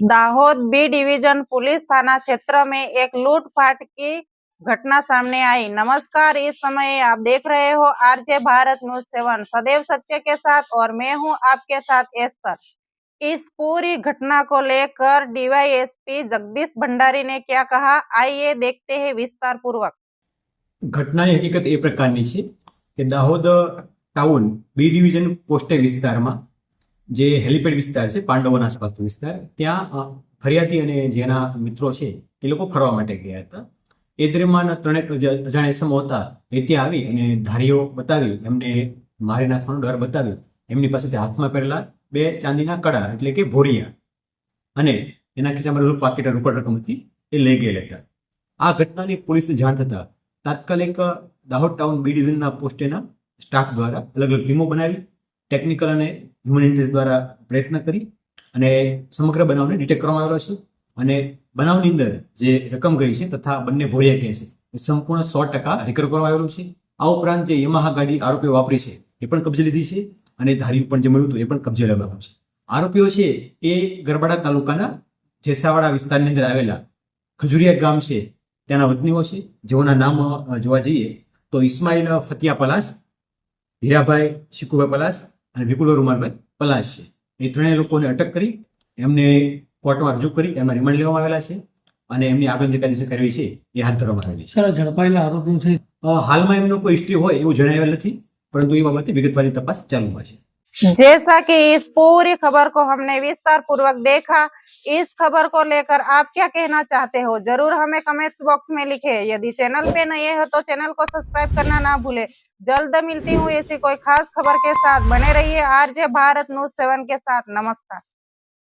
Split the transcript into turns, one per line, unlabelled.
Dahod B division police थाना क्षेत्र में एक लूटपाट की घटना सामने आई। नमस्कार, इस समय आप देख रहे हो आरजे भारत न्यूज 7 सदैव सत्य के साथ और मैं हूं आपके साथ एस्तर। इस पूरी घटना को लेकर डीवाईएसपी जगदीश भंडारी ने क्या कहा, आइए देखते हैं विस्तार पूर्वक।
ઘટનાની હકીકત એ પ્રકારની છે કે દાહોદ ટાઉન બી ડિવિઝન પોસ્ટે વિસ્તારમાં જે હેલિપેડ વિસ્તાર છે પાંડવોના આસપાસનો વિસ્તાર, ત્યાં ફરિયાદી અને જેના મિત્રો છે એ લોકો ફરવા માટે ગયા હતા. એ દરમિયાન ત્રણેક અજાણ્યા ઇસમો હતા એ ત્યાં આવી અને ધારીઓ બતાવી એમને મારી નાખવાનો ડર બતાવ્યો. એમની પાસેથી હાથમાં પહેરેલા 2 ચાંદીના કડા એટલે કે ભોરિયા અને એના ખિસ્સામાં રહેલું પાકીટ રોકડ રકમ હતી એ લઈ ગયેલા હતા. આ ઘટનાની પોલીસને જાણ થતા તાત્કાલિક દાહોદ ટાઉન બી ડિવિઝનના પોસ્ટેના સ્ટાફ દ્વારા અલગ અલગ ટીમો બનાવી ટેકનિકલ અને હ્યુમન ઇન્ટેલિજન્સ દ્વારા પ્રયત્ન કરી અને સમગ્ર બનાવને ડિટેક્ટ કરવામાં આવેલો છે. અને બનાવની અંદર જે રકમ ગઈ છે તથા બંને ભોરિયા કહે છે એ સંપૂર્ણ 100% રિકવર કરવામાં આવેલું છે. આ ઉપરાંત જે યમાહા ગાડી આરોપીઓ વાપરી છે એ પણ કબજે લીધી છે અને ધાર્યું પણ જે મળ્યું હતું એ પણ કબજે લેવામાં છે. આરોપીઓ છે એ ગરબાડા તાલુકાના જેસાવાડા વિસ્તારની અંદર આવેલા ખજુરિયા ગામ છે ત્યાંના વતનીઓ છે, જેઓના નામ જોવા જઈએ તો ઇસ્માઇલ ફતિયા પલાસ, હીરાભાઈ શિકુભાઈ પલાસ અને વિપુલ રૂમાલભાઈ પલાસ છે. એ ત્રણેય લોકોને અટક કરી એમને કોર્ટમાં રજૂ કરી એમાં રિમાન્ડ લેવામાં આવેલા છે અને એમની આગળ જે કાયદેસર કાર્યવાહી છે એ હાથ ધરવામાં આવેલી છે.
સર, ઝડપાયેલા આરોપીઓ છે
હાલમાં એમનો કોઈ હિસ્ટ્રી હોય એવું જણાવેલ નથી, પરંતુ એ બાબતે વિગતવારની તપાસ ચાલુમાં છે.
जैसा कि इस पूरी खबर को हमने विस्तार पूर्वक देखा, इस खबर को लेकर आप क्या कहना चाहते हो जरूर हमें कमेंट बॉक्स में लिखे। यदि चैनल पे नए हो तो चैनल को सब्सक्राइब करना ना भूले। जल्द मिलती हूँ ऐसी कोई खास खबर के साथ, बने रहिए आरजे भारत न्यूज 7 के साथ। नमस्कार।